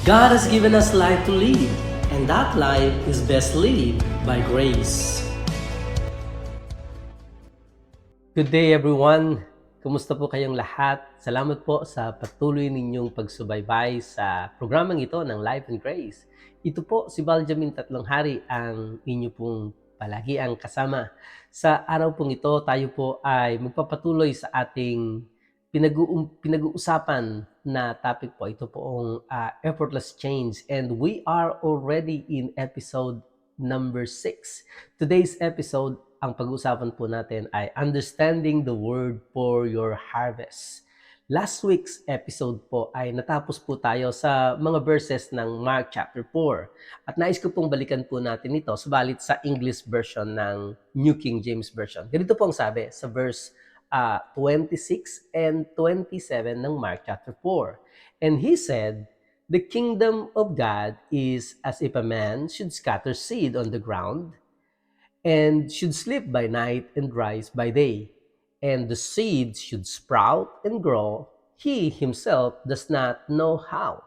God has given us life to live, and that life is best lived by grace. Good day everyone! Kumusta po kayong lahat? Salamat po sa patuloy ninyong pagsubaybay sa programang ito ng Life and Grace. Ito po si Baljamin Tatlong Hari, ang inyo pong palagi ang kasama. Sa araw pong ito, tayo po ay magpapatuloy sa ating pinag-uusapan na topic po. Ito poong effortless change, and we are already in episode number 6. Today's episode, ang pag-uusapan po natin ay understanding the word for your harvest. Last week's episode po ay natapos po tayo sa mga verses ng Mark chapter 4. At nais ko pong balikan po natin ito, subalit sa English version ng New King James Version. Ganito po ang sabi sa verse 26 and 27 ng Mark chapter 4. And he said, "The kingdom of God is as if a man should scatter seed on the ground, and should sleep by night and rise by day. And the seed should sprout and grow, he himself does not know how."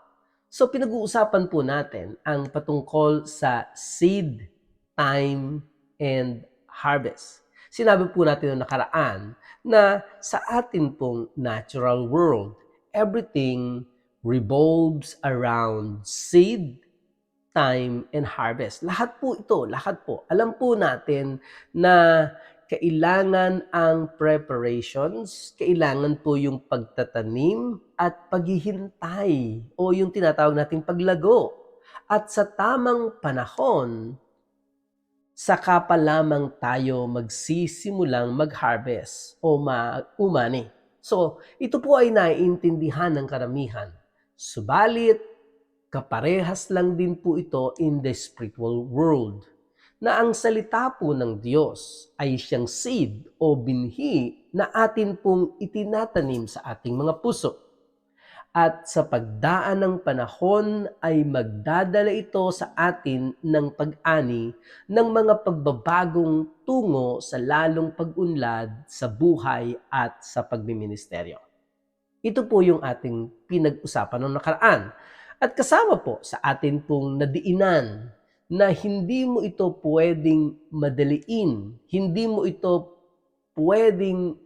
So pinag-uusapan po natin ang patungkol sa seed, time, and harvest. Sinabi po natin noong nakaraan na sa atin pong natural world, everything revolves around seed, time, and harvest. Lahat po ito, lahat po. Alam po natin na kailangan ang preparations, kailangan po yung pagtatanim at paghihintay o yung tinatawag nating paglago. At sa tamang panahon, saka pa lamang tayo magsisimulang mag-harvest o umani. So, ito po ay naiintindihan ng karamihan. Subalit, kaparehas lang din po ito in the spiritual world, na ang salita po ng Diyos ay siyang seed o binhi na atin pong itinatanim sa ating mga puso. At sa pagdaan ng panahon ay magdadala ito sa atin ng pag-ani ng mga pagbabagong tungo sa lalong pag-unlad sa buhay at sa pagmiministeryo. Ito po yung ating pinag-usapan noong nakaraan. At kasama po sa atin pong nadiinan na hindi mo ito pwedeng madaliin, hindi mo ito pwedeng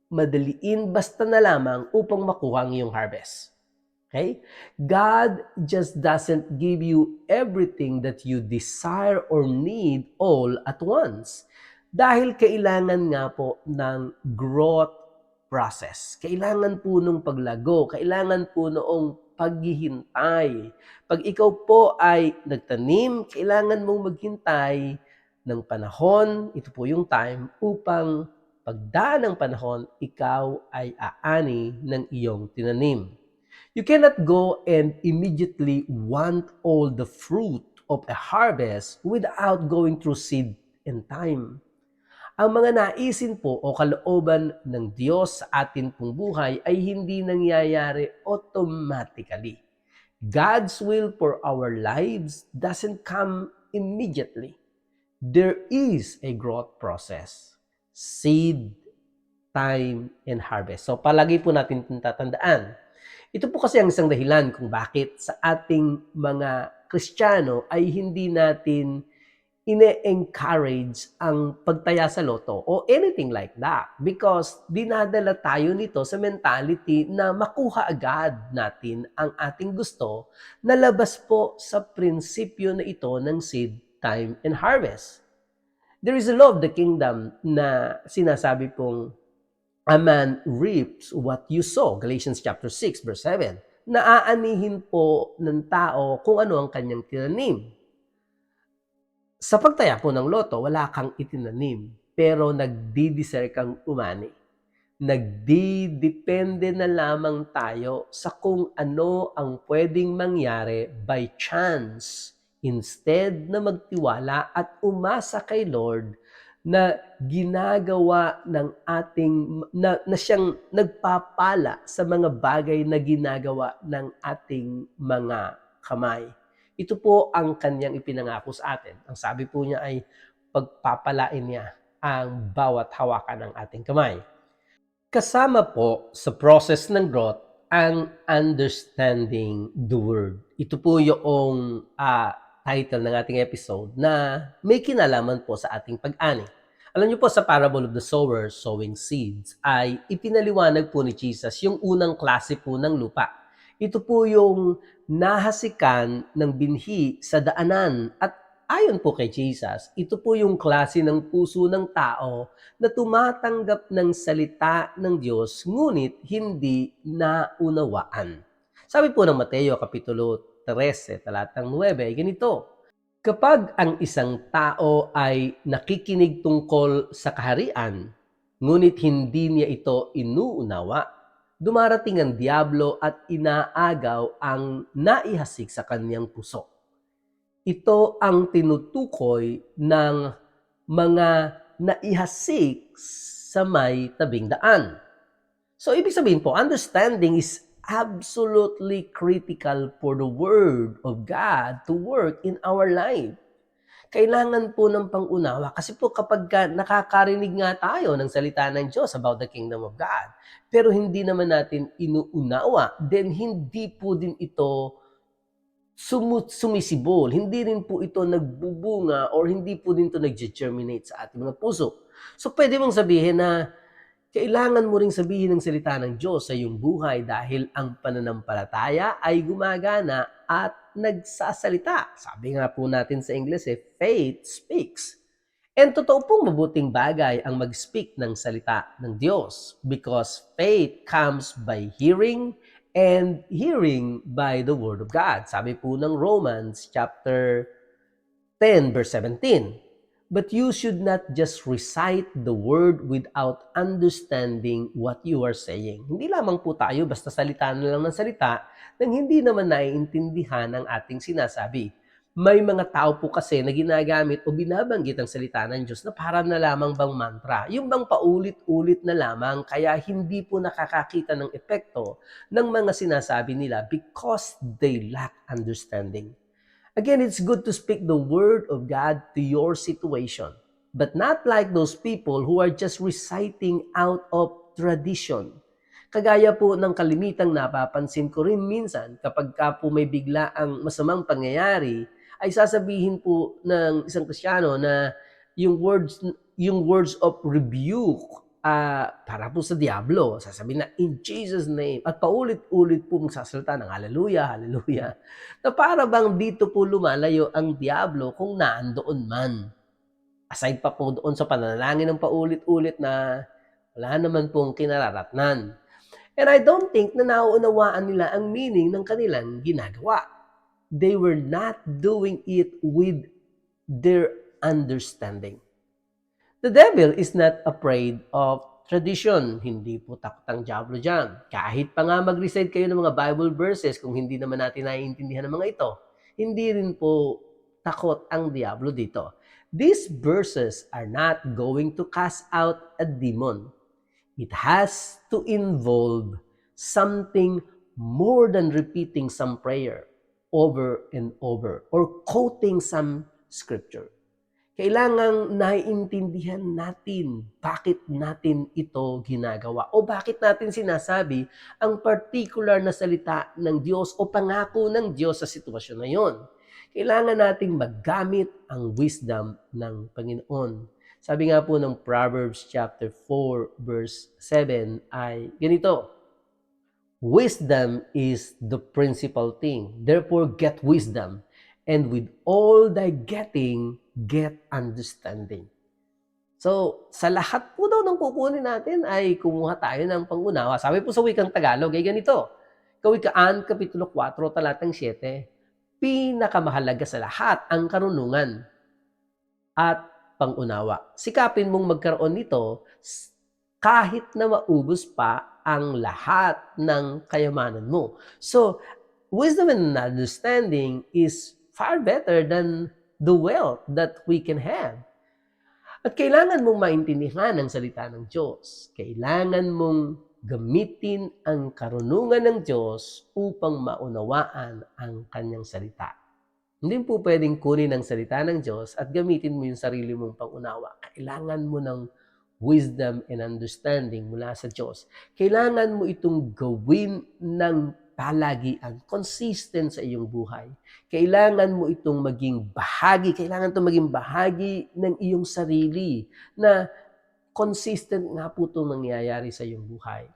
madaliin basta na lamang upang makuha ang iyong harvest. Okay? God just doesn't give you everything that you desire or need all at once. Dahil kailangan nga po ng growth process. Kailangan po nung paglago, kailangan po noong paghihintay. Pag ikaw po ay nagtanim, kailangan mong maghintay ng panahon, ito po yung time, upang pagdaan ng panahon, ikaw ay aani ng iyong tinanim. You cannot go and immediately want all the fruit of a harvest without going through seed and time. Ang mga naisin po o kalooban ng Diyos sa atin pong buhay ay hindi nangyayari automatically. God's will for our lives doesn't come immediately. There is a growth process. Seed, time, and harvest. So palagi po natin tatandaan. Ito po kasi ang isang dahilan kung bakit sa ating mga Kristiyano ay hindi natin ine-encourage ang pagtaya sa loto o anything like that, because dinadala tayo nito sa mentality na makuha agad natin ang ating gusto na labas po sa prinsipyo na ito ng seed, time, and harvest. There is a law of the kingdom na sinasabi pong a man reaps what you sow, Galatians chapter 6 verse 7. Naaanihin po ng tao kung ano ang kanyang tinanim. Sa pagtaya po ng loto, wala kang itinanim, pero nagdi-desire kang umani. Nagdidepende na lamang tayo sa kung ano ang pwedeng mangyari by chance, instead na magtiwala at umasa kay Lord na ginagawa ng ating, na siyang nagpapala sa mga bagay na ginagawa ng ating mga kamay. Ito po ang kanyang ipinangako sa atin. Ang sabi po niya ay pagpapalain niya ang bawat hawakan ng ating kamay. Kasama po sa process ng growth ang understanding the word. Ito po yung title ng ating episode na may kinalaman po sa ating pag-ani. Alam niyo po sa parable of the sower sowing seeds ay ipinaliwanag po ni Jesus yung unang klase po ng lupa. Ito po yung nahasikan ng binhi sa daanan at ayon po kay Jesus, ito po yung klase ng puso ng tao na tumatanggap ng salita ng Diyos ngunit hindi naunawaan. Sabi po ng Mateo Kapitulo 13, talatang 9 ay ganito, kapag ang isang tao ay nakikinig tungkol sa kaharian, ngunit hindi niya ito inuunawa, dumarating ang diablo at inaagaw ang naihasik sa kanyang puso. Ito ang tinutukoy ng mga naihasik sa may tabing daan. So, ibig sabihin po, understanding is absolutely critical for the Word of God to work in our life. Kailangan po ng pangunawa kasi po kapag nakakarinig nga tayo ng salita ng Diyos about the kingdom of God, pero hindi naman natin inuunawa, then hindi po din ito sumisibol. Hindi rin po ito nagbubunga or hindi po din ito nag-germinate sa ating mga puso. So, pwede mong sabihin na kailangan mo ring sabihin ng salita ng Diyos sa iyong buhay dahil ang pananampalataya ay gumagana at nagsasalita. Sabi nga po natin sa English, faith speaks. And totoo pong mabuting bagay ang mag-speak ng salita ng Diyos because faith comes by hearing and hearing by the Word of God. Sabi po ng Romans chapter 10 verse 17, but you should not just recite the word without understanding what you are saying. Hindi lamang po tayo basta salita na lang ng salita nang hindi naman naiintindihan ang ating sinasabi. May mga tao po kasi na ginagamit o binabanggit ang salita ng Diyos na para na lamang bang mantra. Yung bang paulit-ulit na lamang kaya hindi po nakakakita ng epekto ng mga sinasabi nila because they lack understanding. Again, it's good to speak the word of God to your situation, but not like those people who are just reciting out of tradition. Kagaya po ng kalimitang napapansin ko rin minsan kapag ka po may bigla ang masamang pangyayari, ay sasabihin po ng isang Kristiyano na yung words of rebuke para po sa diablo. Sasabihin na, in Jesus' name. At paulit-ulit po magsasalita ng hallelujah, hallelujah. Na para bang dito po lumalayo ang diablo kung naandoon man. Aside pa po doon sa pananalangin ng paulit-ulit na wala naman pong kinararatnan. And I don't think na nauunawaan nila ang meaning ng kanilang ginagawa. They were not doing it with their understanding. The devil is not afraid of tradition. Hindi po takot ang diablo dyan. Kahit pa nga mag-recite kayo ng mga Bible verses, kung hindi naman natin naiintindihan ng mga ito, hindi rin po takot ang diablo dito. These verses are not going to cast out a demon. It has to involve something more than repeating some prayer over and over or quoting some scripture. Kailangang naiintindihan natin bakit natin ito ginagawa o bakit natin sinasabi ang particular na salita ng Diyos o pangako ng Diyos sa sitwasyon na yon. Kailangan nating maggamit ang wisdom ng Panginoon. Sabi nga po ng Proverbs chapter 4 verse 7 ay ganito, wisdom is the principal thing. Therefore, get wisdom. And with all thy getting, get understanding. So, sa lahat po daw ng kukunin natin ay kumuha tayo ng pangunawa. Sabi po sa wikang Tagalog ay ganito, Kawikaan, Kapitulo 4, talatang 7, pinakamahalaga sa lahat ang karunungan at pangunawa. Sikapin mong magkaroon nito kahit na maubos pa ang lahat ng kayamanan mo. So, wisdom and understanding is far better than the wealth that we can have. At kailangan mong maintindihan ang salita ng Diyos. Kailangan mong gamitin ang karunungan ng Diyos upang maunawaan ang kanyang salita. Hindi po pwedeng kunin ang salita ng Diyos at gamitin mo yung sarili mong pangunawa. Kailangan mo ng wisdom and understanding mula sa Diyos. Kailangan mo itong gawin ng palagian, consistent sa iyong buhay. Kailangan mo itong maging bahagi, kailangan itong maging bahagi ng iyong sarili na consistent nga po itong nangyayari sa iyong buhay.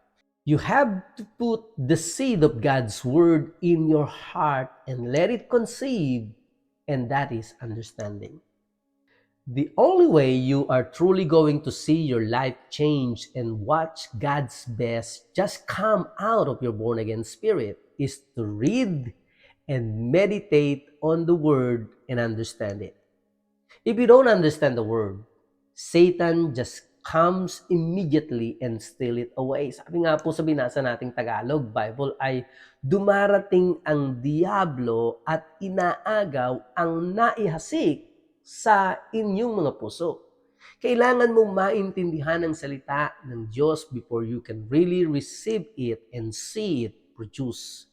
You have to put the seed of God's word in your heart and let it conceive, and that is understanding. The only way you are truly going to see your life change and watch God's best just come out of your born again spirit is to read and meditate on the word and understand it. If you don't understand the word, Satan just comes immediately and steal it away. Sabi nga po sa binasa nating Tagalog Bible ay dumarating ang diablo at inaagaw ang naihasik sa inyong mga puso. Kailangan mong maintindihan ang salita ng Diyos before you can really receive it and see it produce.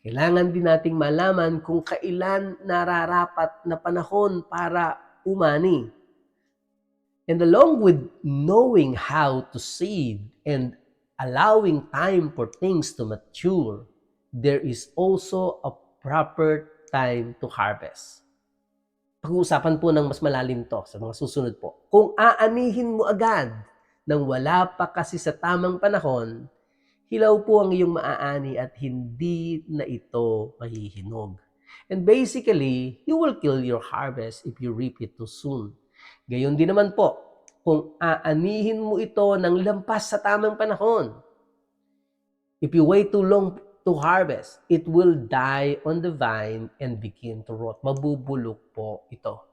Kailangan din nating malaman kung kailan nararapat na panahon para umani. And along with knowing how to seed and allowing time for things to mature, there is also a proper time to harvest. Pag-uusapan po ng mas malalim to sa mga susunod po. Kung aanihin mo agad nang wala pa kasi sa tamang panahon, hilaw po ang iyong maaani at hindi na ito mahihinog. And basically, you will kill your harvest if you reap it too soon. Gayon din naman po, kung aanihin mo ito ng lampas sa tamang panahon. If you wait too long to harvest, it will die on the vine and begin to rot. Mabubulok po ito.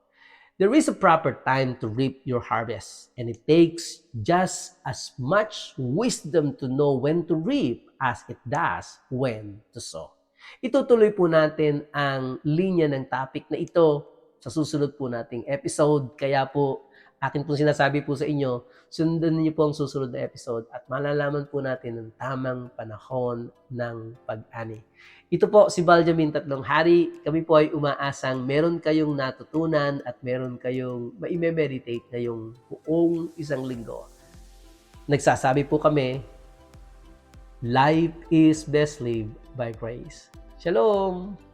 There is a proper time to reap your harvest, and it takes just as much wisdom to know when to reap as it does when to sow. Itutuloy po natin ang linya ng topic na ito sa susunod po nating episode. Kaya po, akin po sinasabi po sa inyo, sundan niyo po ang susunod na episode at malalaman po natin ang tamang panahon ng pag-ani. Ito po si Baljamin Tatlong Hari. Kami po ay umaasang meron kayong natutunan at meron kayong maime-meditate ngayong buong isang linggo. Nagsasabi po kami, life is best lived by grace. Shalom!